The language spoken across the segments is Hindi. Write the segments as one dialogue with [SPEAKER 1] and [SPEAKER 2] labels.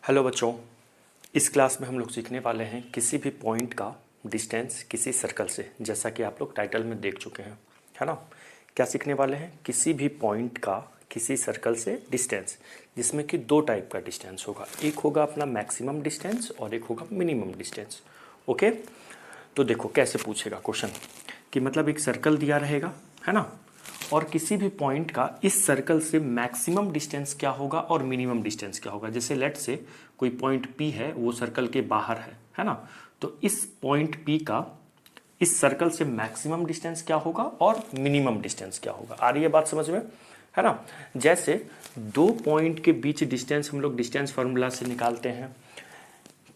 [SPEAKER 1] हेलो बच्चों, इस क्लास में हम लोग सीखने वाले हैं किसी भी पॉइंट का डिस्टेंस किसी सर्कल से। जैसा कि आप लोग टाइटल में देख चुके हैं, है ना। क्या सीखने वाले हैं? किसी भी पॉइंट का किसी सर्कल से डिस्टेंस, जिसमें कि दो टाइप का डिस्टेंस होगा। एक होगा अपना मैक्सिमम डिस्टेंस और एक होगा मिनिमम डिस्टेंस। ओके, तो देखो कैसे पूछेगा क्वेश्चन कि मतलब एक सर्कल दिया रहेगा, है ना, और किसी भी पॉइंट का इस सर्कल से मैक्सिमम डिस्टेंस क्या होगा और मिनिमम डिस्टेंस क्या होगा। जैसे लेट से कोई पॉइंट P है, वो सर्कल के बाहर है ना। तो इस पॉइंट P का इस सर्कल से मैक्सिमम डिस्टेंस क्या होगा और मिनिमम डिस्टेंस क्या होगा। आ रही है बात समझ में, है ना। जैसे दो पॉइंट के बीच डिस्टेंस हम लोग डिस्टेंस फार्मूला से निकालते हैं।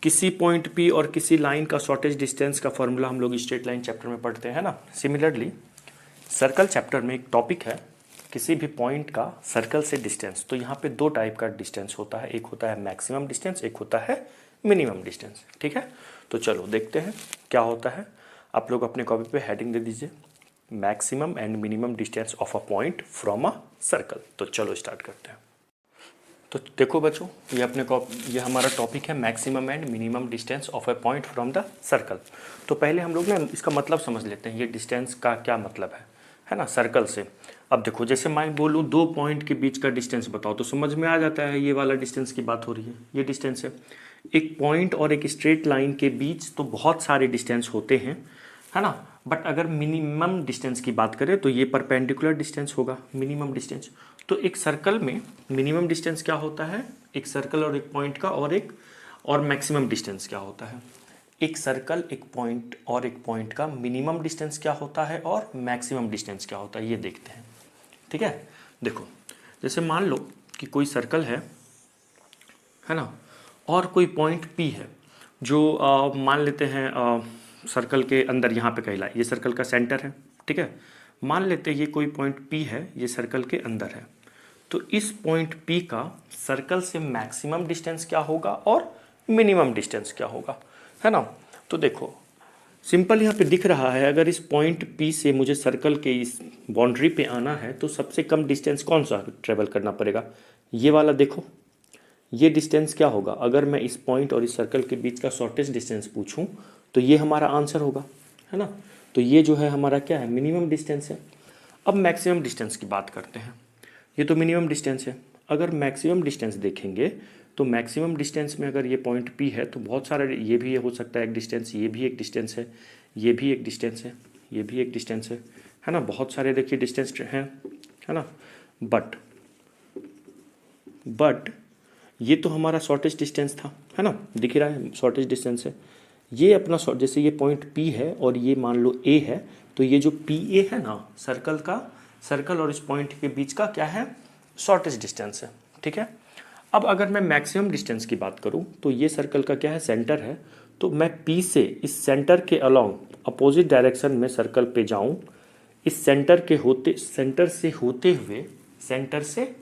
[SPEAKER 1] किसी पॉइंट P और किसी लाइन का शॉर्टेज डिस्टेंस का फॉर्मूला हम लोग स्ट्रेट लाइन चैप्टर में पढ़ते हैं ना। सिमिलरली सर्कल चैप्टर में एक टॉपिक है किसी भी पॉइंट का सर्कल से डिस्टेंस। तो यहाँ पे दो टाइप का डिस्टेंस होता है, एक होता है मैक्सिमम डिस्टेंस, एक होता है मिनिमम डिस्टेंस। ठीक है, तो चलो देखते हैं क्या होता है। आप लोग अपने कॉपी पे हेडिंग दे दीजिए, maximum and minimum distance of a point from a circle. तो चलो स्टार्ट करते हैं। तो देखो बच्चों, ये हमारा टॉपिक है maximum and minimum distance of A point from the circle. तो पहले हम लोग ना इसका मतलब समझ लेते हैं, ये डिस्टेंस का क्या मतलब है ना, सर्कल से। अब देखो, जैसे मैं बोलूँ दो पॉइंट के बीच का डिस्टेंस बताओ, तो समझ में आ जाता है ये वाला डिस्टेंस की बात हो रही है, ये डिस्टेंस है। एक पॉइंट और एक स्ट्रेट लाइन के बीच तो बहुत सारे डिस्टेंस होते हैं, है ना। बट अगर मिनिमम डिस्टेंस की बात करें तो ये परपेंडिकुलर डिस्टेंस होगा, मिनिमम डिस्टेंस। तो एक सर्कल में मिनिमम डिस्टेंस क्या होता है, एक सर्कल और एक पॉइंट का, और मैक्सिमम डिस्टेंस क्या होता है। एक सर्कल, एक पॉइंट और एक पॉइंट का मिनिमम डिस्टेंस क्या होता है और मैक्सिमम डिस्टेंस क्या होता है, ये देखते हैं। ठीक है, देखो जैसे मान लो कि कोई सर्कल है ना, और कोई पॉइंट P है जो मान लेते हैं सर्कल के अंदर, यहाँ पे कहला, ये सर्कल का सेंटर है। ठीक है, मान लेते हैं ये कोई पॉइंट P है, ये सर्कल के अंदर है। तो इस पॉइंट P का सर्कल से मैक्सिमम डिस्टेंस क्या होगा और मिनिमम डिस्टेंस क्या होगा, है ना। तो देखो सिंपल यहाँ पे दिख रहा है, अगर इस पॉइंट P से मुझे सर्कल के इस बाउंड्री पे आना है तो सबसे कम डिस्टेंस कौन सा ट्रेवल करना पड़ेगा, ये वाला। देखो ये डिस्टेंस क्या होगा, अगर मैं इस पॉइंट और इस सर्कल के बीच का शॉर्टेस्ट डिस्टेंस पूछूं तो ये हमारा आंसर होगा, है ना। तो ये जो है हमारा क्या है, मिनिमम डिस्टेंस है। अब मैक्सिमम डिस्टेंस की बात करते हैं। ये तो मिनिमम डिस्टेंस है। अगर मैक्सिमम डिस्टेंस देखेंगे तो मैक्सिमम डिस्टेंस में अगर ये पॉइंट P है तो बहुत सारे, ये भी हो सकता है एक डिस्टेंस, ये भी एक डिस्टेंस है, ये भी एक डिस्टेंस है, ये भी एक डिस्टेंस है ना। बहुत सारे देखिए डिस्टेंस हैं, है ना। बट ये तो हमारा शॉर्टेस्ट डिस्टेंस था, है ना, दिख रहा है शॉर्टेस्ट डिस्टेंस है। ये अपना जैसे ये पॉइंट P है और ये मान लो A है, तो ये जो PA है ना, सर्कल और इस पॉइंट के बीच का क्या है, शॉर्टेस्ट डिस्टेंस है। ठीक है, अब अगर मैं मैक्सिमम डिस्टेंस की बात करूं तो ये सर्कल का क्या है, सेंटर है। तो मैं P से इस सेंटर के अलोंग अपोजिट डायरेक्शन में सर्कल पे जाऊं, इस सेंटर से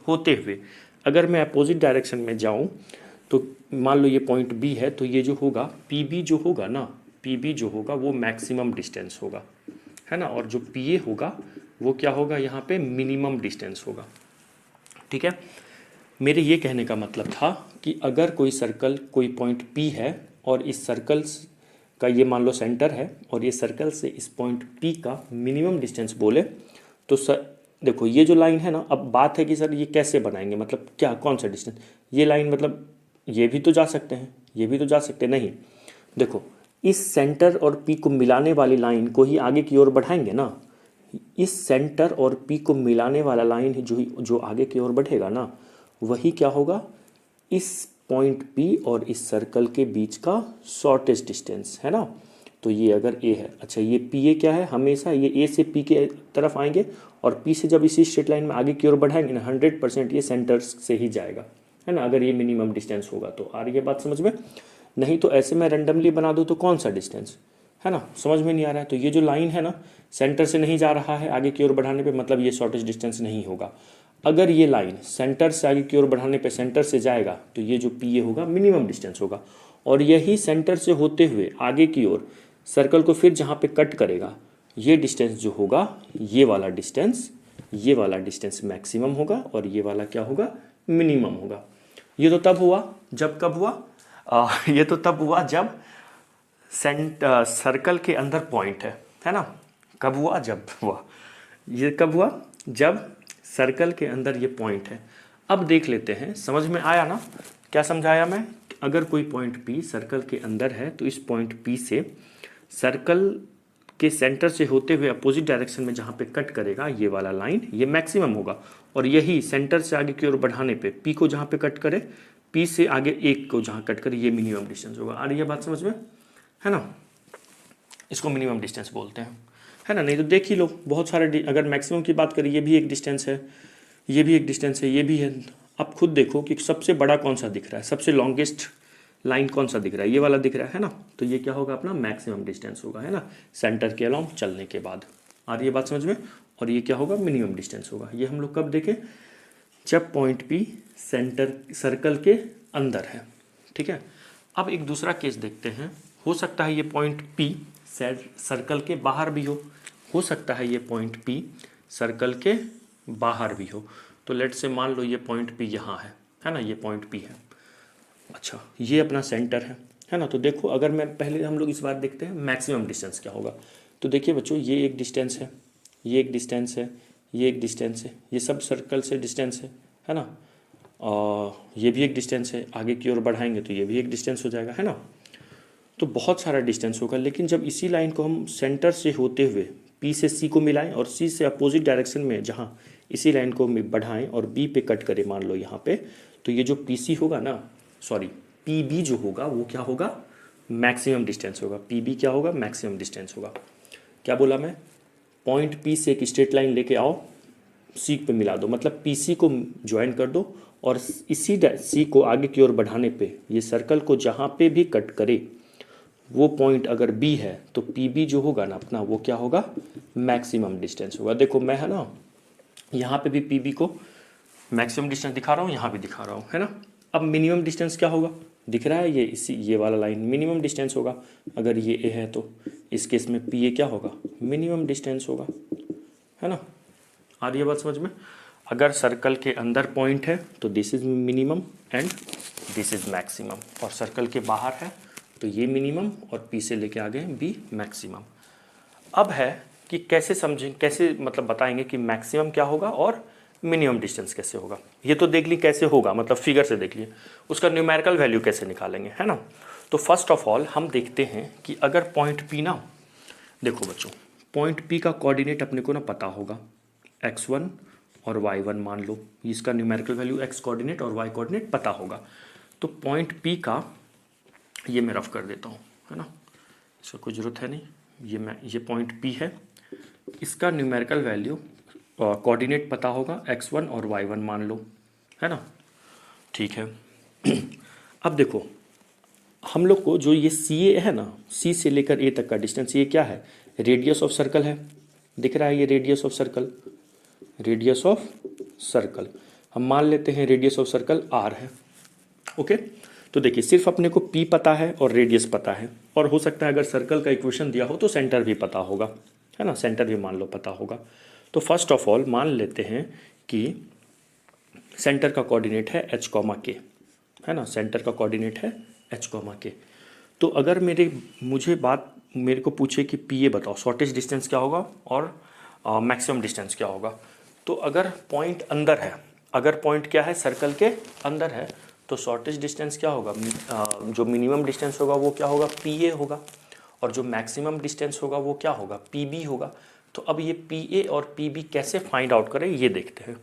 [SPEAKER 1] होते हुए अगर मैं अपोजिट डायरेक्शन में जाऊं तो मान लो ये पॉइंट B है, तो ये जो होगा PB जो होगा ना, PB जो होगा वो मैक्सिमम डिस्टेंस होगा, है ना। और जो PA होगा वो क्या होगा, यहाँ पे मिनिमम डिस्टेंस होगा। ठीक है, मेरे ये कहने का मतलब था कि अगर कोई सर्कल, कोई पॉइंट P है और इस सर्कल का ये मान लो सेंटर है, और ये सर्कल से इस पॉइंट P का मिनिमम डिस्टेंस बोले तो देखो ये जो लाइन है ना, अब बात है कि सर ये कैसे बनाएंगे, मतलब क्या, कौन सा डिस्टेंस, ये लाइन मतलब ये भी तो जा सकते हैं, ये भी तो जा सकते हैं, नहीं। देखो इस सेंटर और P को मिलाने वाली लाइन को ही आगे की ओर बढ़ाएंगे ना। इस सेंटर और P को मिलाने वाला लाइन जो आगे की ओर बढ़ेगा ना, वही क्या होगा, इस पॉइंट P और इस सर्कल के बीच का शॉर्टेस्ट डिस्टेंस, है ना। तो ये अगर A है, अच्छा ये PA क्या है, हमेशा ये A से P के तरफ आएंगे और P से जब इसी स्ट्रेट लाइन में आगे की ओर बढ़ाएंगे ना, 100% ये सेंटर से ही जाएगा, है ना, अगर ये मिनिमम डिस्टेंस होगा तो। आ रही है बात समझ में? नहीं तो ऐसे मैं रैंडमली बना दूँ तो कौन सा डिस्टेंस, है ना, समझ में नहीं आ रहा है। तो ये जो लाइन है ना, सेंटर से नहीं जा रहा है आगे की ओर बढ़ाने पे, मतलब ये शॉर्टेस्ट डिस्टेंस नहीं होगा। अगर ये लाइन सेंटर से आगे की ओर बढ़ाने पे सेंटर से जाएगा तो ये जो PA होगा मिनिमम डिस्टेंस होगा। और यही सेंटर से होते हुए आगे की ओर सर्कल को फिर जहाँ पे कट करेगा, ये डिस्टेंस जो होगा, ये वाला डिस्टेंस मैक्सिमम होगा और ये वाला क्या होगा, मिनिमम होगा। ये तो तब हुआ जब, कब हुआ, ये तो तब हुआ जब सर्कल के अंदर पॉइंट है ना। कब हुआ, जब हुआ। ये कब हुआ, जब सर्कल के अंदर ये पॉइंट है। अब देख लेते हैं, समझ में आया ना क्या समझाया मैं। अगर कोई पॉइंट P सर्कल के अंदर है तो इस पॉइंट P से सर्कल के सेंटर से होते हुए अपोजिट डायरेक्शन में जहाँ पे कट करेगा ये वाला लाइन, ये मैक्सिमम होगा। और यही सेंटर से आगे की ओर बढ़ाने पे P को जहाँ पे कट करे, P से आगे 1 को जहाँ कट करे, ये मिनिमम डिस्टेंस होगा। आ रही है बात समझ में, है ना। इसको मिनिमम डिस्टेंस बोलते हैं, है ना। नहीं तो देख ही लो, बहुत सारे, अगर मैक्सिमम की बात करें, ये भी एक डिस्टेंस है, ये भी एक डिस्टेंस है, ये भी है। अब खुद देखो कि सबसे बड़ा कौन सा दिख रहा है, सबसे लॉन्गेस्ट लाइन कौन सा दिख रहा है, ये वाला दिख रहा है ना। तो ये क्या होगा, अपना मैक्सिमम डिस्टेंस होगा, है ना, सेंटर के अलॉन्ग चलने के बाद। आ रही है बात समझ में। और ये क्या होगा, मिनिमम डिस्टेंस होगा। ये हम लोग कब देखें, जब पॉइंट P सेंटर सर्कल के अंदर है, ठीक है। अब एक दूसरा केस देखते हैं। हो सकता है ये पॉइंट P सर्कल के बाहर भी हो सकता है ये पॉइंट P सर्कल के बाहर भी हो। तो लेट से मान लो ये पॉइंट P यहाँ है ना, ये पॉइंट P है। अच्छा, ये अपना सेंटर है ना। तो देखो, अगर मैं पहले हम लोग इस बार देखते हैं मैक्सिमम डिस्टेंस क्या होगा। तो देखिए बच्चों, ये एक डिस्टेंस है, ये एक डिस्टेंस है, ये एक डिस्टेंस है, ये सब सर्कल से डिस्टेंस है ना। ये भी एक डिस्टेंस है, आगे की ओर बढ़ाएंगे तो ये भी एक डिस्टेंस हो जाएगा, है ना। तो बहुत सारा डिस्टेंस होगा। लेकिन जब इसी लाइन को हम सेंटर से होते हुए P से C को मिलाएं और C से अपोजिट डायरेक्शन में जहाँ इसी लाइन को बढ़ाएं और B पे कट करें, मान लो यहाँ पे, तो ये जो PC होगा ना, सॉरी PB जो होगा वो क्या होगा, मैक्सिमम डिस्टेंस होगा। PB क्या होगा, मैक्सिमम डिस्टेंस होगा। क्या बोला मैं, पॉइंट P से एक स्ट्रेट लाइन लेके आओ, C पे मिला दो, मतलब PC को ज्वाइन कर दो और इसी C को आगे की ओर बढ़ाने पे ये सर्कल को जहाँ पे भी कट करे वो पॉइंट अगर B है तो PB जो होगा ना अपना, वो क्या होगा, मैक्सिमम डिस्टेंस होगा। देखो मैं, है ना, यहाँ पे भी PB को मैक्सिमम डिस्टेंस दिखा रहा हूँ, यहाँ भी दिखा रहा हूँ, है ना। अब मिनिमम डिस्टेंस क्या होगा, दिख रहा है ये वाला लाइन मिनिमम डिस्टेंस होगा। अगर ये A है तो इस केस में PA क्या होगा, मिनिमम डिस्टेंस होगा, है ना। आ रही है बात समझ में। अगर सर्कल के अंदर पॉइंट है तो this is minimum and this is maximum, और सर्कल के बाहर है तो ये मिनिमम और P से लेके आगे B मैक्सिमम। अब है कि कैसे समझें, कैसे मतलब बताएंगे कि मैक्सिमम क्या होगा और मिनिमम डिस्टेंस कैसे होगा। ये तो देख ली कैसे होगा, मतलब फिगर से देख लिए, उसका न्यूमेरिकल वैल्यू कैसे निकालेंगे, है ना। तो फर्स्ट ऑफ ऑल हम देखते हैं कि अगर पॉइंट P ना, देखो बच्चों, पॉइंट P का कोऑर्डिनेट अपने को ना पता होगा, x1 और y1 मान लो, इसका न्यूमेरिकल वैल्यू x कोऑर्डिनेट और y कोऑर्डिनेट पता होगा। तो पॉइंट P का, ये मैं रफ कर देता हूँ, है ना, इसका कोई ज़रूरत है नहीं, ये पॉइंट P है, इसका न्यूमेरिकल वैल्यू कोऑर्डिनेट पता होगा, x1 और y1 मान लो, है ना, ठीक है। अब देखो, हम लोग को जो ये CA है ना, C से लेकर A तक का डिस्टेंस, ये क्या है, रेडियस ऑफ सर्कल है, दिख रहा है ये radius of circle, radius of circle हम मान लेते हैं रेडियस ऑफ सर्कल R है, ओके। तो देखिए, सिर्फ अपने को P पता है और रेडियस पता है, और हो सकता है अगर सर्कल का इक्वेशन दिया हो तो सेंटर भी पता होगा, है ना, सेंटर भी मान लो पता होगा। तो फर्स्ट ऑफ ऑल मान लेते हैं कि सेंटर का कोऑर्डिनेट है h, k, है ना, सेंटर का कोऑर्डिनेट है h, k। तो अगर मेरे को पूछे कि PA बताओ, शॉर्टेस्ट डिस्टेंस क्या होगा और मैक्सिमम डिस्टेंस क्या होगा। तो अगर पॉइंट अंदर है, अगर पॉइंट क्या है, सर्कल के अंदर है, तो शॉर्टेस्ट डिस्टेंस क्या होगा, जो मिनिमम डिस्टेंस होगा वो क्या होगा, PA होगा, और जो मैक्सिमम डिस्टेंस होगा वो क्या होगा, PB होगा। तो अब ये PA और PB कैसे फाइंड आउट करें, ये देखते हैं।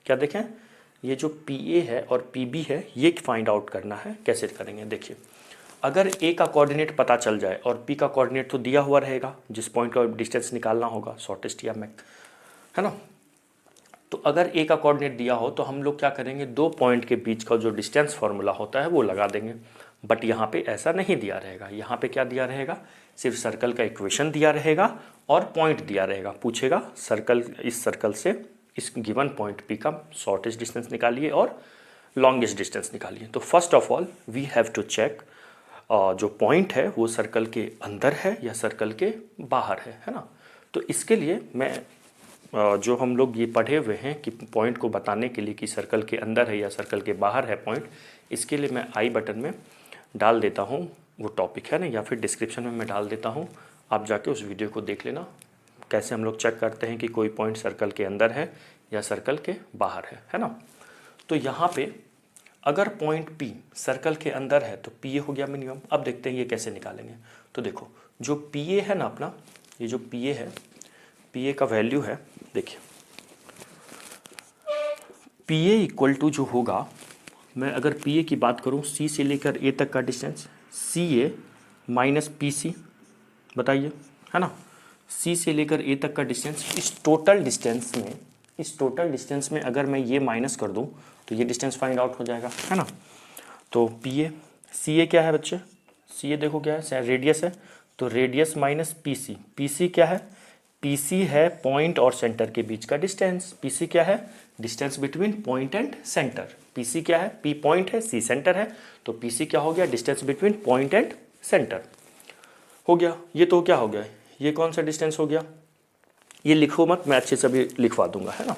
[SPEAKER 1] क्या देखें, ये जो PA है और PB है, ये फाइंड आउट करना है, कैसे करेंगे देखिए। अगर A का कोऑर्डिनेट पता चल जाए और P का कोऑर्डिनेट तो दिया हुआ रहेगा, जिस पॉइंट का डिस्टेंस निकालना होगा, शॉर्टेस्ट या मैक्स, है ना। तो अगर A का कोऑर्डिनेट दिया हो तो हम लोग क्या करेंगे, दो पॉइंट के बीच का जो डिस्टेंस फार्मूला होता है वो लगा देंगे। बट यहाँ पे ऐसा नहीं दिया रहेगा, यहाँ पे क्या दिया रहेगा, सिर्फ सर्कल का इक्वेशन दिया रहेगा और पॉइंट दिया रहेगा। पूछेगा सर्कल, इस सर्कल से इस गिवन पॉइंट P का शॉर्टेस्ट डिस्टेंस निकालिए और लॉन्गेस्ट डिस्टेंस निकालिए। तो first of all we have to check जो पॉइंट है वो सर्कल के अंदर है या सर्कल के बाहर है ना। तो इसके लिए मैं जो हम लोग ये पढ़े हुए हैं कि पॉइंट को बताने के लिए कि सर्कल के अंदर है या सर्कल के बाहर है पॉइंट, इसके लिए मैं आई बटन में डाल देता हूँ वो टॉपिक है ना, या फिर डिस्क्रिप्शन में मैं डाल देता हूँ, आप जाके उस वीडियो को देख लेना कैसे हम लोग चेक करते हैं कि कोई पॉइंट सर्कल के अंदर है या सर्कल के बाहर है ना। तो यहाँ पे अगर पॉइंट P सर्कल के अंदर है तो PA हो गया मिनिमम। अब देखते हैं ये कैसे निकालेंगे। तो देखो जो PA है ना अपना, ये जो PA है, PA का वैल्यू है, देखिए PA इक्वल टू जो होगा, मैं अगर PA की बात करूँ C से लेकर A तक का डिस्टेंस, CA माइनस PC, बताइए है ना, C से लेकर A तक का डिस्टेंस, इस टोटल डिस्टेंस में अगर मैं ये माइनस कर दूं तो ये डिस्टेंस फाइंड आउट हो जाएगा है ना। तो PA, CA क्या है बच्चे, CA देखो क्या है, रेडियस है, तो रेडियस माइनस PC, PC क्या है, PC है पॉइंट और सेंटर के बीच का डिस्टेंस, PC क्या है, distance between point and centre, PC क्या है, P पॉइंट है, C सेंटर है, तो PC क्या हो गया, distance between point and centre हो गया। ये तो क्या हो गया, ये कौन सा डिस्टेंस हो गया, ये लिखो मत, मैं अच्छे से अभी लिखवा दूंगा है ना।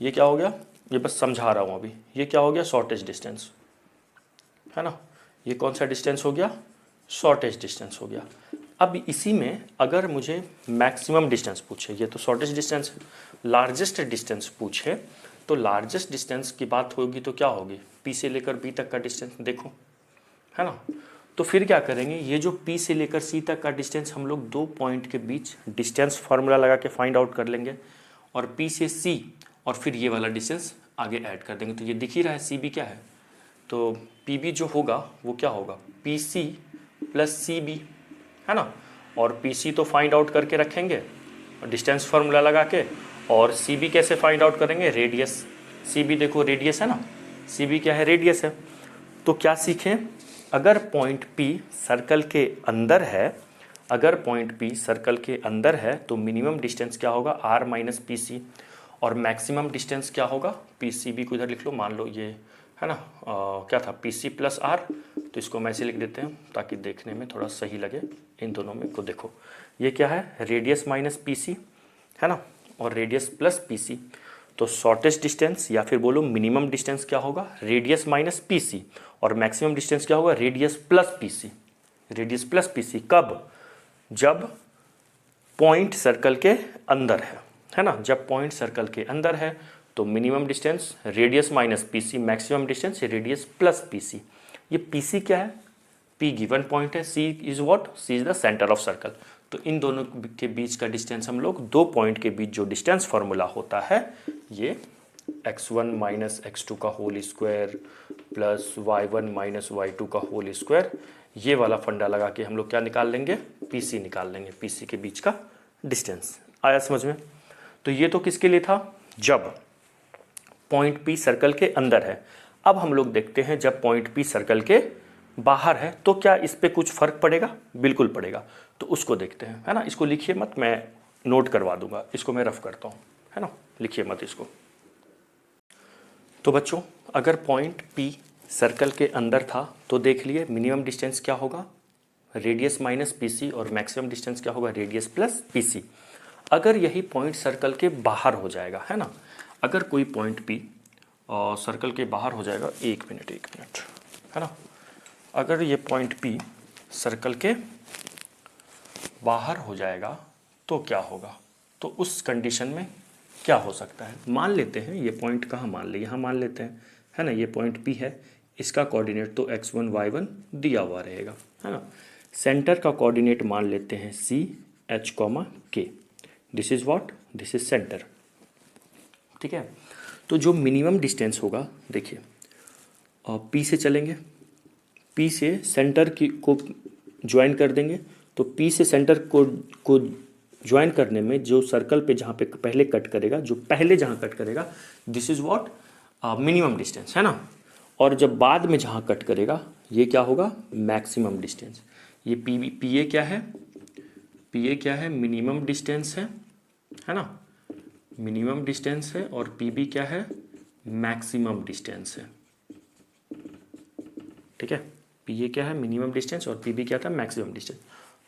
[SPEAKER 1] ये क्या हो गया, ये बस समझा रहा हूँ अभी, ये क्या हो गया, शॉर्टेज डिस्टेंस है ना। ये कौन सा डिस्टेंस हो गया, शॉर्टेज डिस्टेंस हो गया। अब इसी में अगर मुझे मैक्सिमम डिस्टेंस पूछे, ये तो शॉर्टेज डिस्टेंस है, लार्जेस्ट डिस्टेंस पूछे तो लार्जेस्ट डिस्टेंस की बात होगी तो क्या होगी, P से लेकर B तक का डिस्टेंस देखो है ना। तो फिर क्या करेंगे, ये जो P से लेकर C तक का डिस्टेंस हम लोग दो पॉइंट के बीच डिस्टेंस फार्मूला लगा के फाइंड आउट कर लेंगे, और P से C और फिर ये वाला डिस्टेंस आगे ऐड कर देंगे। तो ये दिख ही रहा है CB क्या है, तो PB जो होगा वो क्या होगा, PC प्लस CB है ना। और PC तो फाइंड आउट करके रखेंगे डिस्टेंस फार्मूला लगा के, और CB कैसे फाइंड आउट करेंगे, रेडियस, CB देखो रेडियस है ना, CB क्या है, रेडियस है। तो क्या सीखें, अगर पॉइंट P सर्कल के अंदर है, अगर पॉइंट P सर्कल के अंदर है तो मिनिमम डिस्टेंस क्या होगा, R माइनस PC, और मैक्सिमम डिस्टेंस क्या होगा, PCB को इधर लिख लो, मान लो ये है ना क्या था, PC प्लस R, तो इसको मैं ऐसे लिख देते हैं ताकि देखने में थोड़ा सही लगे। इन दोनों में को देखो, ये क्या है, रेडियस माइनस PC है ना, और रेडियस प्लस PC, तो शॉर्टेस्ट डिस्टेंस या फिर बोलो मिनिमम डिस्टेंस क्या होगा, रेडियस माइनस PC, और मैक्सिमम डिस्टेंस क्या होगा, radius plus PC, radius plus PC कब, जब पॉइंट सर्कल के अंदर है ना। जब पॉइंट सर्कल के अंदर है तो minimum distance radius minus PC, maximum distance radius plus PC। ये PC क्या है, P गिवन पॉइंट है, C is what, C is the centre of circle. तो इन दोनों के बीच का डिस्टेंस हम लोग, दो पॉइंट के बीच जो डिस्टेंस फार्मूला होता है, ये x1 माइनस x2 का whole square plus y1 minus y2 का होल स्क्वायर, ये वाला फंडा लगा के हम लोग क्या निकाल लेंगे, PC निकाल लेंगे, PC के बीच का डिस्टेंस। आया समझ में। तो ये तो किसके लिए था, जब पॉइंट P सर्कल के अंदर है। अब हम लोग देखते हैं जब पॉइंट P सर्कल के बाहर है तो क्या इस पे कुछ फर्क पड़ेगा, बिल्कुल पड़ेगा, तो उसको देखते हैं है ना। इसको लिखिए मत, मैं नोट करवा दूंगा, इसको मैं रफ करता हूँ है ना, लिखिए मत इसको। तो बच्चों अगर पॉइंट P सर्कल के अंदर था तो देख लिए मिनिमम डिस्टेंस क्या होगा, रेडियस माइनस PC, और मैक्सिमम डिस्टेंस क्या होगा, रेडियस प्लस PC। अगर यही पॉइंट सर्कल के बाहर हो जाएगा है ना, अगर कोई पॉइंट P सर्कल के बाहर हो जाएगा, एक मिनट है ना, अगर ये पॉइंट P सर्कल के बाहर हो जाएगा तो क्या होगा, तो उस कंडीशन में क्या हो सकता है, मान लेते हैं ये पॉइंट कहाँ मान ले, यहाँ मान लेते हैं है ना। ये पॉइंट P है, इसका कोऑर्डिनेट तो x1 y1 दिया हुआ रहेगा है ना। सेंटर का कोऑर्डिनेट मान लेते हैं C H, K, this is what, this is centre, ठीक है। तो जो मिनिमम डिस्टेंस होगा, देखिए P से चलेंगे, P से सेंटर को ज्वाइन कर देंगे, तो P से सेंटर को ज्वाइन करने में जो सर्कल पे जहाँ पे पहले कट करेगा, जो पहले जहाँ कट करेगा, this is what, minimum distance है ना। और जब बाद में जहाँ कट करेगा ये क्या होगा, मैक्सिमम डिस्टेंस। ये PA क्या है, PA क्या है, मिनिमम डिस्टेंस है ना, मिनिमम डिस्टेंस है, और PB क्या है, मैक्सिमम डिस्टेंस है, ठीक है। PA क्या है, मिनिमम डिस्टेंस, और PB क्या था, मैक्सिमम डिस्टेंस।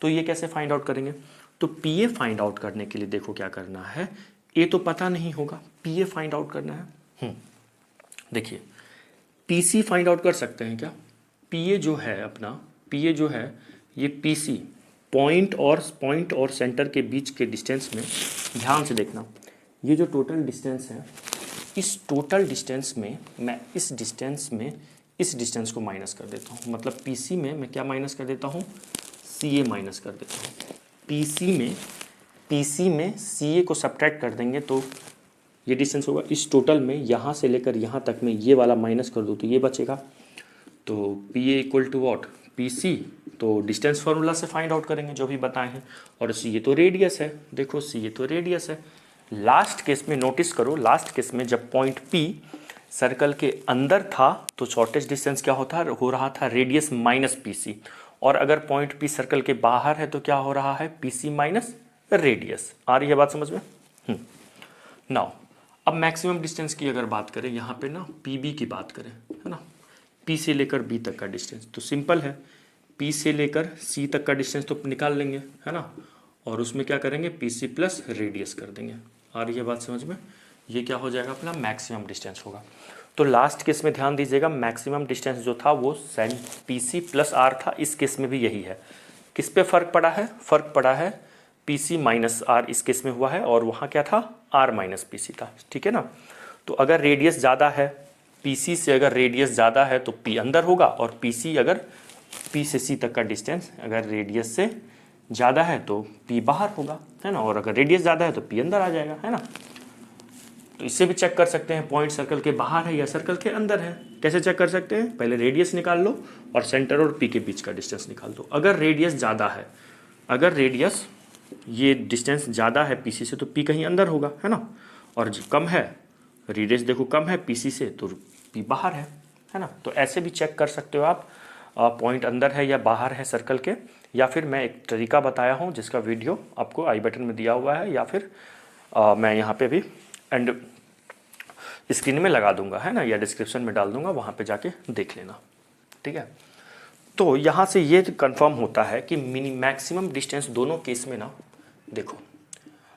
[SPEAKER 1] तो ये कैसे फाइंड आउट करेंगे, तो PA फाइंड आउट करने के लिए देखो क्या करना है, A तो पता नहीं होगा, PA फाइंड आउट करना है। देखिए पीसी फाइंड आउट कर सकते हैं क्या? पीए जो है अपना, पीए जो है ये पीसी पॉइंट और सेंटर के बीच के डिस्टेंस में, ध्यान से देखना, ये जो टोटल डिस्टेंस है, इस टोटल डिस्टेंस में मैं इस डिस्टेंस को माइनस कर देता हूँ। मतलब पीसी में मैं क्या माइनस कर देता हूँ? सीए माइनस कर देता हूँ। पीसी में सीए को सब्ट्रैक्ट कर देंगे तो ये डिस्टेंस होगा। इस टोटल में यहाँ से लेकर यहाँ तक में ये वाला माइनस कर दूँ तो ये बचेगा। तो P A equal to what? P C. तो डिस्टेंस फार्मूला से फाइंड आउट करेंगे जो भी बताए हैं। और सी ये तो रेडियस है, देखो सी ये तो रेडियस है। लास्ट केस में नोटिस करो, लास्ट केस में जब पॉइंट पी सर्कल के अंदर था तो शॉर्टेस्ट डिस्टेंस क्या हो रहा था? Radius minus P C. और अगर पॉइंट पी सर्कल के बाहर है तो क्या हो रहा है? P C minus radius. आ रही है बात समझ में? नाउ अब मैक्सिमम डिस्टेंस की अगर बात करें, यहाँ पे ना पी बी की बात करें, है ना, पी से लेकर बी तक का डिस्टेंस, तो सिंपल है, पी से लेकर सी तक का डिस्टेंस तो निकाल लेंगे, है ना, और उसमें क्या करेंगे? पी सी प्लस रेडियस कर देंगे। आ रही है बात समझ में? ये क्या हो जाएगा? अपना मैक्सिमम डिस्टेंस होगा। तो लास्ट केस में ध्यान दीजिएगा, मैक्सिमम डिस्टेंस जो था वो पी सी प्लस आर था। इस केस में भी यही है। किस पे फ़र्क पड़ा है? फ़र्क पड़ा है पी सी माइनस आर इस केस में हुआ है, और वहाँ क्या था? आर माइनस पी सी था, ठीक है ना। तो अगर रेडियस ज़्यादा है, पीसी से अगर रेडियस ज़्यादा है तो पी अंदर होगा, और पीसी अगर पी से सी तक का डिस्टेंस अगर रेडियस से ज़्यादा है तो पी बाहर होगा, है ना, और अगर रेडियस ज़्यादा है तो पी अंदर आ जाएगा, है ना। तो इससे भी चेक कर सकते हैं पॉइंट सर्कल के बाहर है या सर्कल के अंदर है। कैसे चेक कर सकते हैं? पहले रेडियस निकाल लो और सेंटर और पी के बीच का डिस्टेंस निकाल दो। अगर रेडियस ज़्यादा है, अगर रेडियस ये डिस्टेंस ज़्यादा है पीसी से तो पी कहीं अंदर होगा, है ना, और जो कम है, रेडियस देखो कम है पीसी से तो पी बाहर है ना। तो ऐसे भी चेक कर सकते हो आप पॉइंट अंदर है या बाहर है सर्कल के। या फिर मैं एक तरीका बताया हूँ जिसका वीडियो आपको आई बटन में दिया हुआ है, या फिर मैं यहाँ पे भी एंड स्क्रीन में लगा दूंगा, है ना, या डिस्क्रिप्शन में डाल दूंगा, वहाँ पे जाके देख लेना, ठीक है। तो यहाँ से ये कंफर्म होता है कि मैक्सिमम डिस्टेंस दोनों केस में ना, देखो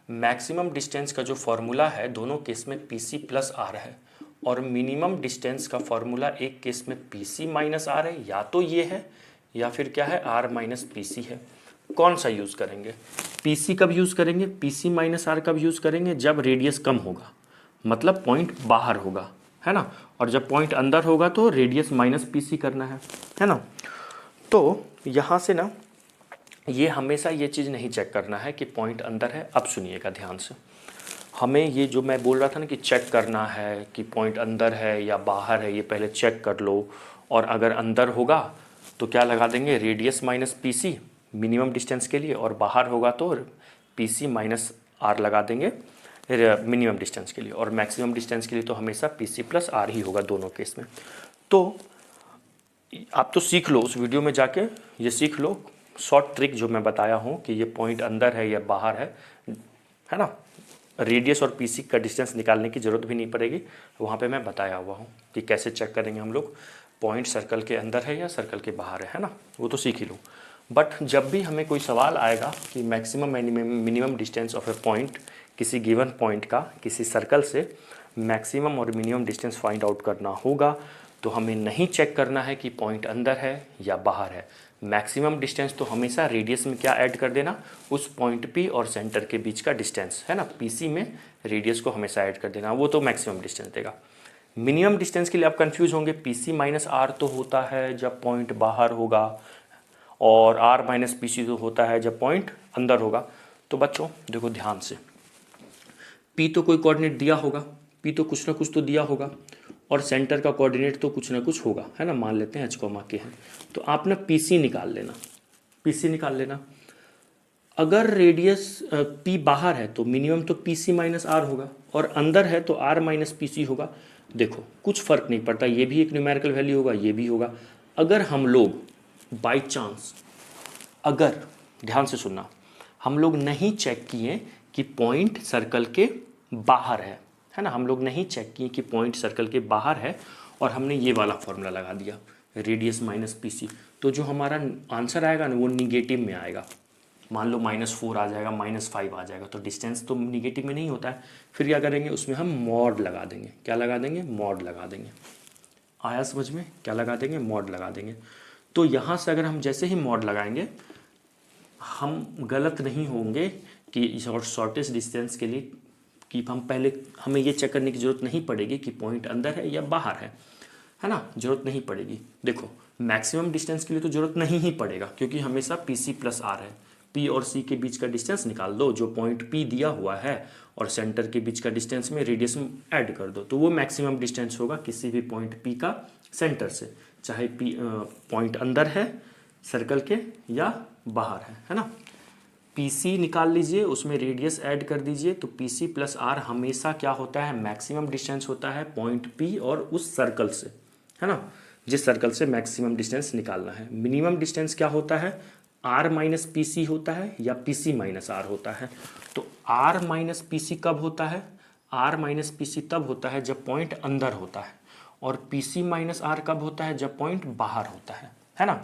[SPEAKER 1] मैक्सिमम डिस्टेंस का जो फॉर्मूला है दोनों केस में पी सी प्लस आर है, और मिनिमम डिस्टेंस का फॉर्मूला एक केस में पी सी माइनस आर है, या तो ये है या फिर क्या है? आर माइनस पी सी है। कौन सा यूज़ करेंगे? पी सी कब यूज़ करेंगे? पी सी माइनस आर कब यूज़ करेंगे? जब रेडियस कम होगा, मतलब पॉइंट बाहर होगा, है ना, और जब पॉइंट अंदर होगा तो रेडियस माइनस पी सी करना है ना। तो यहाँ से ना ये हमेशा ये चीज़ नहीं चेक करना है कि पॉइंट अंदर है। अब सुनिएगा ध्यान से, हमें ये जो मैं बोल रहा था ना कि चेक करना है कि पॉइंट अंदर है या बाहर है, ये पहले चेक कर लो। और अगर अंदर होगा तो क्या लगा देंगे? Radius minus P C minimum distance के लिए, और बाहर होगा तो पी सी माइनस आर लगा देंगे मिनिमम डिस्टेंस के लिए, और मैक्सिमम डिस्टेंस के लिए तो हमेशा पी सी प्लस आर ही होगा दोनों केस में। तो आप तो सीख लो, उस वीडियो में जाके ये सीख लो शॉर्ट ट्रिक जो मैं बताया हूँ कि ये पॉइंट अंदर है या बाहर है ना। रेडियस और पीसी का डिस्टेंस निकालने की ज़रूरत भी नहीं पड़ेगी, वहाँ पे मैं बताया हुआ हूँ कि कैसे चेक करेंगे हम लोग पॉइंट सर्कल के अंदर है या सर्कल के बाहर है ना, वो तो सीख ही लो। बट जब भी हमें कोई सवाल आएगा कि maximum minimum distance of A point, किसी गिवन पॉइंट का किसी सर्कल से मैक्सिमम और मिनिमम डिस्टेंस फाइंड आउट करना होगा, तो हमें नहीं चेक करना है कि पॉइंट अंदर है या बाहर है। मैक्सिमम डिस्टेंस तो हमेशा रेडियस में क्या ऐड कर देना? उस पॉइंट पी और सेंटर के बीच का डिस्टेंस, है ना, पीसी में रेडियस को हमेशा ऐड कर देना, वो तो मैक्सिमम डिस्टेंस देगा। मिनिमम डिस्टेंस के लिए आप कंफ्यूज होंगे, पीसी माइनस आर तो होता है जब पॉइंट बाहर होगा, और आर माइनस पीसी तो होता है जब पॉइंट अंदर होगा। तो बच्चों देखो ध्यान से, पी तो कोई कोऑर्डिनेट दिया होगा, पी तो कुछ ना कुछ तो दिया होगा, और सेंटर का कोऑर्डिनेट तो कुछ ना कुछ होगा, है ना, मान लेते हैं एच कॉमा के हैं। तो आप ना पीसी निकाल लेना, पीसी निकाल लेना। अगर रेडियस पी बाहर है तो मिनिमम तो पीसी माइनस आर होगा, और अंदर है तो आर माइनस पीसी होगा। देखो कुछ फ़र्क नहीं पड़ता, ये भी एक न्यूमेरिकल वैल्यू होगा, ये भी होगा। अगर हम लोग बाई चांस, अगर ध्यान से सुनना, हम लोग नहीं चेक किए कि पॉइंट सर्कल के बाहर है ना, हम लोग नहीं चेक किए कि पॉइंट सर्कल के बाहर है, और हमने ये वाला फॉर्मूला लगा दिया रेडियस माइनस पीसी, तो जो हमारा आंसर आएगा ना वो निगेटिव में आएगा। मान लो -4 आ जाएगा, -5 आ जाएगा, तो डिस्टेंस तो निगेटिव में नहीं होता है। फिर क्या करेंगे? उसमें हम मॉड लगा देंगे। क्या लगा देंगे? मॉड लगा देंगे। आया समझ में? क्या लगा देंगे? मॉड लगा देंगे। तो यहाँ से अगर हम जैसे ही मॉड लगाएंगे हम गलत नहीं होंगे कि शॉर्टेस्ट डिस्टेंस के लिए कि हम पहले हमें ये चेक करने की ज़रूरत नहीं पड़ेगी कि पॉइंट अंदर है या बाहर है ना, ज़रूरत नहीं पड़ेगी। देखो मैक्सिमम डिस्टेंस के लिए तो ज़रूरत नहीं ही पड़ेगा क्योंकि हमेशा पी सी प्लस आर है। पी और सी के बीच का डिस्टेंस निकाल दो, जो पॉइंट पी दिया हुआ है और सेंटर के बीच का डिस्टेंस में रेडियस में ऐड कर दो, तो वो मैक्सिमम डिस्टेंस होगा किसी भी पॉइंट पी का सेंटर से, चाहे पी पॉइंट अंदर है सर्कल के या बाहर है ना। पी सी निकाल लीजिए, उसमें रेडियस ऐड कर दीजिए, तो पी सी प्लस आर हमेशा क्या होता है? मैक्सिमम डिस्टेंस होता है पॉइंट पी और उस सर्कल से, है ना, जिस सर्कल से मैक्सिमम डिस्टेंस निकालना है। मिनिमम डिस्टेंस क्या होता है? आर माइनस पी सी होता है या पी सी माइनस आर होता है। तो आर माइनस पी सी कब होता है? आर माइनस पी सी तब होता है जब पॉइंट अंदर होता है, और पी सी माइनस आर कब होता है? जब पॉइंट बाहर होता है ना।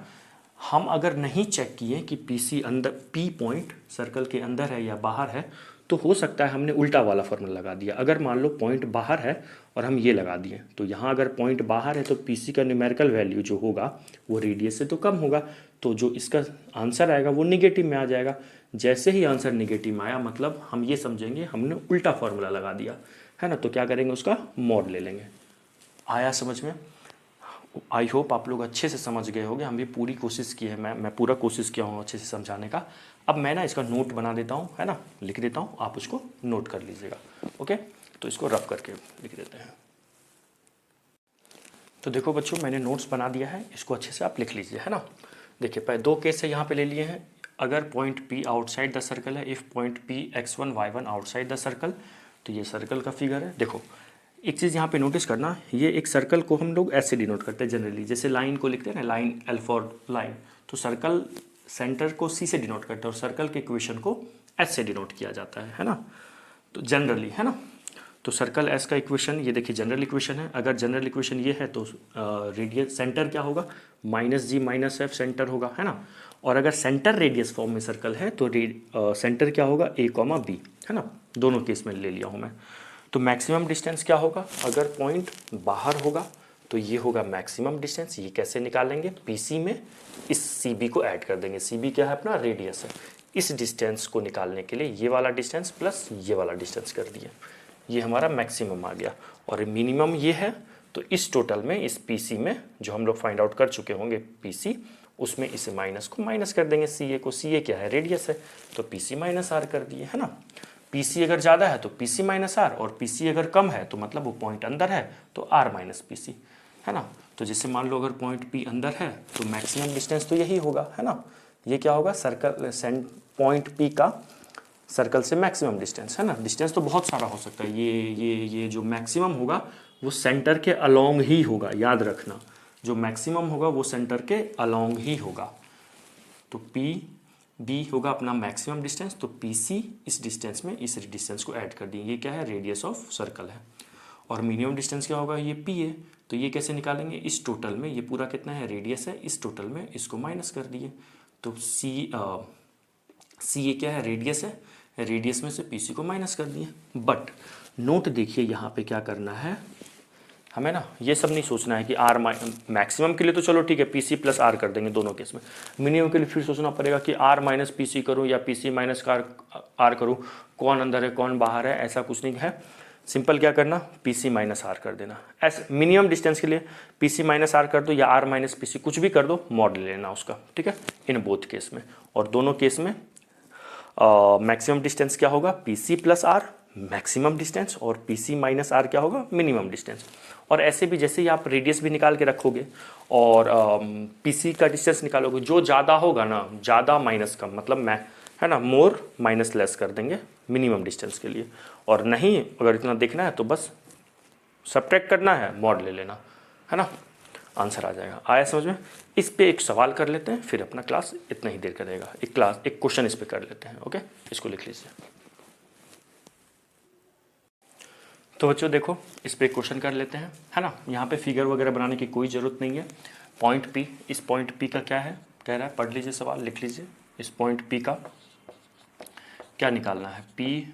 [SPEAKER 1] हम अगर नहीं चेक किए कि पी सी अंदर, पी पॉइंट सर्कल के अंदर है या बाहर है, तो हो सकता है हमने उल्टा वाला फॉर्मूला लगा दिया। अगर मान लो पॉइंट बाहर है और हम ये लगा दिए, तो यहाँ अगर पॉइंट बाहर है तो पी सी का न्यूमेरिकल वैल्यू जो होगा वो रेडियस से तो कम होगा, तो जो इसका आंसर आएगा वो निगेटिव में आ जाएगा। जैसे ही आंसर निगेटिव में आया मतलब हम ये समझेंगे हमने उल्टा फॉर्मूला लगा दिया, है ना। तो क्या करेंगे? उसका मॉड ले लेंगे। आया समझ में? आई होप आप लोग अच्छे से समझ गए होंगे। हम भी पूरी कोशिश की है, मैं पूरा कोशिश किया हूँ अच्छे से समझाने का। अब मैं ना इसका नोट बना देता हूँ, है ना, लिख देता हूँ, आप उसको नोट कर लीजिएगा। ओके, तो इसको रफ करके लिख देते हैं। तो देखो बच्चों, मैंने नोट्स बना दिया है, इसको अच्छे से आप लिख लीजिए, है ना। देखिए पहले दो केस है यहाँ पे ले लिए हैं। अगर point P outside the circle है, if point P x1 y1 outside the circle, तो ये सर्कल का फिगर है। देखो एक चीज़ यहाँ पे नोटिस करना, ये एक सर्कल को हम लोग ऐसे डिनोट करते हैं जनरली, जैसे लाइन को लिखते हैं ना, लाइन एल फॉर लाइन, तो सर्कल सेंटर को सी से डिनोट करते हैं और सर्कल के इक्वेशन को एस से डिनोट किया जाता है ना, तो जनरली, है ना। तो सर्कल एस का इक्वेशन ये देखिए जनरल इक्वेशन है। अगर जनरल इक्वेशन ये है तो रेडियस सेंटर क्या होगा? माइनस जी माइनस एफ सेंटर होगा, है ना। और अगर सेंटर रेडियस फॉर्म में सर्कल है तो सेंटर क्या होगा? ए कॉमा बी, है ना। दोनों केस में ले लिया हूँ मैं। तो मैक्सिमम डिस्टेंस क्या होगा? अगर पॉइंट बाहर होगा तो ये होगा मैक्सिमम डिस्टेंस। ये कैसे निकालेंगे? पीसी में इस सीबी को ऐड कर देंगे। सीबी क्या है? अपना रेडियस है। इस डिस्टेंस को निकालने के लिए ये वाला डिस्टेंस प्लस ये वाला डिस्टेंस कर दिए, ये हमारा मैक्सिमम आ गया। और मिनिमम ये है, तो इस टोटल में, इस पीसी में जो हम लोग फाइंड आउट कर चुके होंगे पीसी, उसमें इस माइनस को माइनस कर देंगे सी ए को। सी ए क्या है? रेडियस है, तो पीसी माइनस आर कर दिए, है ना। पीसी अगर ज़्यादा है तो पीसी माइनस आर, और पीसी अगर कम है तो मतलब वो पॉइंट अंदर है तो आर माइनस पीसी, है ना। तो जैसे मान लो अगर पॉइंट पी अंदर है तो मैक्सिमम डिस्टेंस तो यही होगा, है ना। ये क्या होगा? सर्कल पॉइंट पी का सर्कल से मैक्सिमम डिस्टेंस, है ना। डिस्टेंस तो बहुत सारा हो सकता है, ये जो मैक्सिमम होगा वो सेंटर के अलोंग ही होगा, याद रखना। जो मैक्सिमम होगा वो सेंटर के अलोंग ही होगा। तो पी बी होगा अपना मैक्सिमम डिस्टेंस, तो पी सी इस डिस्टेंस में इस डिस्टेंस को ऐड कर दिए, ये क्या है? रेडियस ऑफ सर्कल है। और मिनिमम डिस्टेंस क्या होगा? ये पी है। तो ये कैसे निकालेंगे? इस टोटल में ये पूरा कितना है? रेडियस है, इस टोटल में इसको माइनस कर दिए, तो सी ये क्या है? रेडियस है, रेडियस में से पी सी को माइनस कर दिए। बट नोट देखिए यहाँ पे क्या करना है हमें ना, ये सब नहीं सोचना है कि आर मैक्सिमम के लिए तो चलो ठीक है पी सी प्लस आर कर देंगे दोनों केस में। मिनिमम के लिए फिर सोचना पड़ेगा कि आर माइनस पी सी करूँ या पी सी माइनस आर करूँ, कौन अंदर है कौन बाहर है, ऐसा कुछ नहीं है। सिंपल क्या करना? पी सी माइनस आर कर देना। ऐसे मिनिमम डिस्टेंस के लिए पी सी माइनस आर कर दो या आर माइनस पी सी, कुछ भी कर दो, मॉड ले लेना उसका, ठीक है, इन बोथ केस में। और दोनों केस में मैक्सिमम डिस्टेंस क्या होगा? P C plus R maximum distance, और पी सी माइनस आर क्या होगा? Minimum distance. और ऐसे भी जैसे ही आप रेडियस भी निकाल के रखोगे और पी सी का डिस्टेंस निकालोगे, जो ज़्यादा होगा ना, ज़्यादा माइनस कम, मतलब मैं, है ना, मोर माइनस लेस कर देंगे मिनिमम डिस्टेंस के लिए। और नहीं अगर इतना देखना है तो बस सब्ट्रैक्ट करना है, मॉड ले लेना, है ना, आंसर आ जाएगा। आया समझ में? इस पे एक सवाल कर लेते हैं, फिर अपना क्लास इतना ही देर करेगा। एक क्वेश्चन इस पे कर लेते हैं, ओके, इसको लिख लीजिए। तो बच्चों देखो, इस पे एक क्वेश्चन कर लेते हैं, है ना। यहाँ पे फिगर वगैरह बनाने की कोई ज़रूरत नहीं है। पॉइंट पी, इस पॉइंट पी का क्या है कह रहा है, पढ़ लीजिए सवाल, लिख लीजिए। इस पॉइंट पी का क्या निकालना है? पी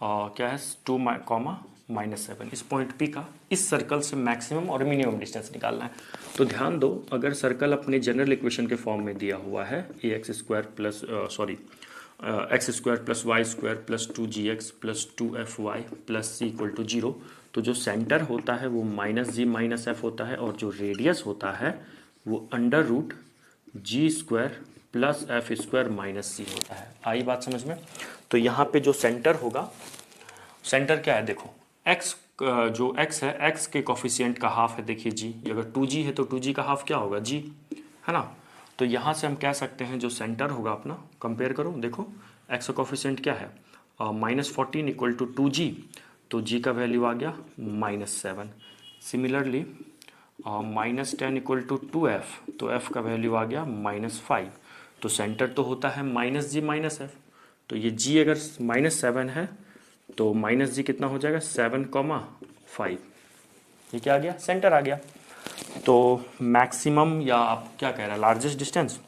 [SPEAKER 1] क्या है? 2, -7। इस पॉइंट P का इस सर्कल से मैक्सिमम और मिनिमम डिस्टेंस निकालना है। तो ध्यान दो, अगर सर्कल अपने जनरल इक्वेशन के फॉर्म में दिया हुआ है ax square plus X square plus Y square plus 2gx plus 2fy plus c equal to 0, तो जो सेंटर होता है वो -g-f होता है और जो रेडियस होता है वो under root G square plus F square minus C होता है। आई बात समझ में? तो यहाँ पे जो सेंटर होगा, सेंटर क्या है देखो, x जो x है, x के कोफिशिएंट का हाफ है, देखिए g, अगर 2g है तो 2g का हाफ क्या होगा, g, है ना। तो यहाँ से हम कह सकते हैं जो सेंटर होगा अपना, कंपेयर करो, देखो x का कोफिशिएंट क्या है, -14 इक्वल टू 2g, तो g का वैल्यू आ गया -7। सिमिलरली -10 इक्वल टू 2f, तो f का वैल्यू आ गया -5। तो सेंटर तो होता है -g-f, तो ये g अगर -7 है तो -g कितना हो जाएगा, 7,5। ये क्या आ गया, सेंटर आ गया। तो मैक्सिमम या आप क्या कह रहे हैं, लार्जेस्ट डिस्टेंस,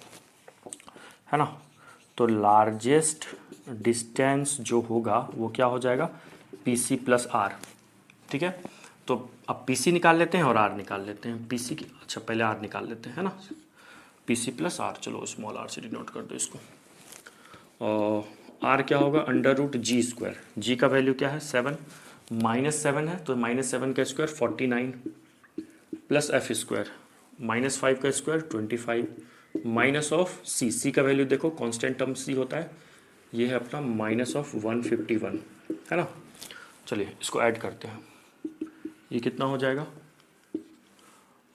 [SPEAKER 1] है ना। तो लार्जेस्ट डिस्टेंस जो होगा वो क्या हो जाएगा, PC प्लस R, ठीक है। तो अब PC निकाल लेते हैं और R निकाल लेते हैं। PC की, अच्छा पहले R निकाल लेते हैं, है ना। PC प्लस R, चलो स्मॉल r से डिनोट कर दो इसको। R क्या होगा, अंडर रूट जी स्क्वायर, जी का वैल्यू क्या है 7, -7 है तो -7 का स्क्वायर 49 प्लस एफ स्क्वायर, -5 का स्क्वायर 25 माइनस ऑफ सी, सी का वैल्यू देखो कांस्टेंट टर्म सी होता है, ये है अपना -151, है ना। चलिए इसको ऐड करते हैं, ये कितना हो जाएगा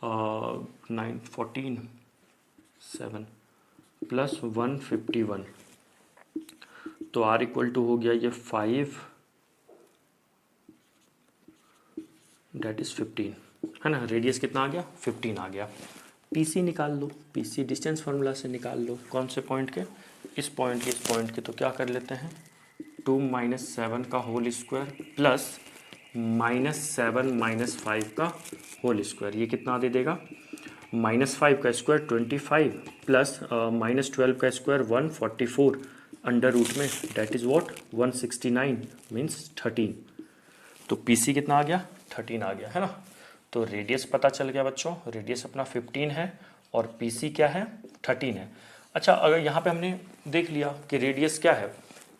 [SPEAKER 1] 14 7 प्लस 151, तो R इक्वल टू हो गया ये 5, डेट इज 15, है ना। रेडियस कितना आ गया, 15 आ गया। PC निकाल लो, PC डिस्टेंस फार्मूला से निकाल लो, कौन से पॉइंट के, इस पॉइंट के, इस पॉइंट के। तो क्या कर लेते हैं, 2 - 7 का होल स्क्वायर प्लस -7 - 5 का होल स्क्वायर, ये कितना दे देगा, -5 का स्क्वायर 25 प्लस -12 का स्क्वायर 144 अंडर रूट में, डेट इज व्हाट 169 मीन्स 13। तो PC कितना आ गया, 13 आ गया, है ना। तो रेडियस पता चल गया बच्चों, रेडियस अपना 15 है और PC क्या है, 13 है। अच्छा, अगर यहाँ पे हमने देख लिया कि रेडियस क्या है,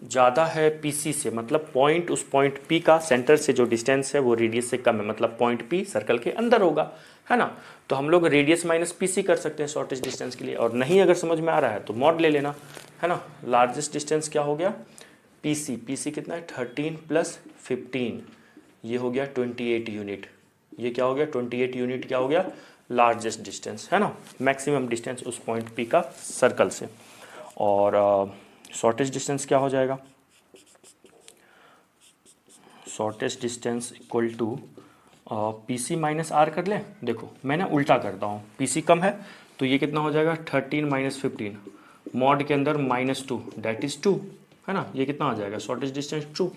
[SPEAKER 1] ज़्यादा है PC से, मतलब पॉइंट, उस पॉइंट P का सेंटर से जो डिस्टेंस है वो रेडियस से कम है, मतलब पॉइंट P सर्कल के अंदर होगा, है ना। तो हम लोग रेडियस माइनस PC कर सकते हैं शॉर्टेस्ट डिस्टेंस के लिए, और नहीं अगर समझ में आ रहा है तो मॉड ले लेना, है ना। लार्जेस्ट डिस्टेंस क्या हो गया, PC, PC कितना है 13 प्लस 15, ये हो गया 28 यूनिट, ये क्या हो गया 28 यूनिट, क्या हो गया लार्जेस्ट डिस्टेंस, है ना। मैक्सिमम डिस्टेंस उस पॉइंट P का सर्कल से। और शॉर्टेस्ट डिस्टेंस क्या हो जाएगा, shortest distance equal to PC minus R कर लें। देखो मैंने उल्टा करता हूँ, PC कम है तो ये कितना हो जाएगा 13 - 15, मॉड के अंदर -2 डेट इज़ 2, है ना। ये कितना आ जाएगा, शॉर्टेस्ट डिस्टेंस 2।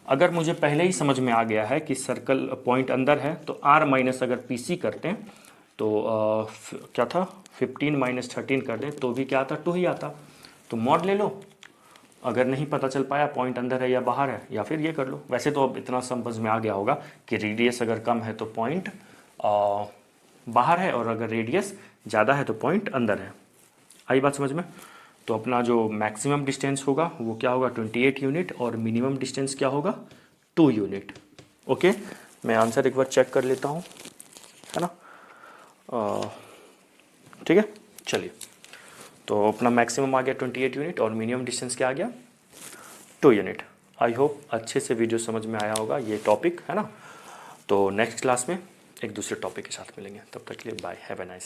[SPEAKER 1] अगर मुझे पहले ही समझ में आ गया है कि सर्कल पॉइंट अंदर है तो R माइनस अगर PC करते हैं तो क्या था 15 - 13 कर दें तो भी क्या आता, 2 ही आता। तो मॉड ले लो, अगर नहीं पता चल पाया पॉइंट अंदर है या बाहर है, या फिर ये कर लो। वैसे तो अब इतना समझ में आ गया होगा कि रेडियस अगर कम है तो पॉइंट बाहर है, और अगर रेडियस ज़्यादा है तो पॉइंट अंदर है। आई बात समझ में? तो अपना जो मैक्सिमम डिस्टेंस होगा वो क्या होगा 28 यूनिट, और मिनिमम डिस्टेंस क्या होगा 2 यूनिट। ओके, मैं आंसर एक बार चेक कर लेता हूँ, है ना। ठीक है, चलिए। तो अपना मैक्सिमम आ गया 28 यूनिट और मिनिमम डिस्टेंस क्या आ गया 2 यूनिट। आई होप अच्छे से वीडियो समझ में आया होगा ये टॉपिक, है ना। तो नेक्स्ट क्लास में एक दूसरे टॉपिक के साथ मिलेंगे, तब तक के लिए बाय, हैव अ नाइस।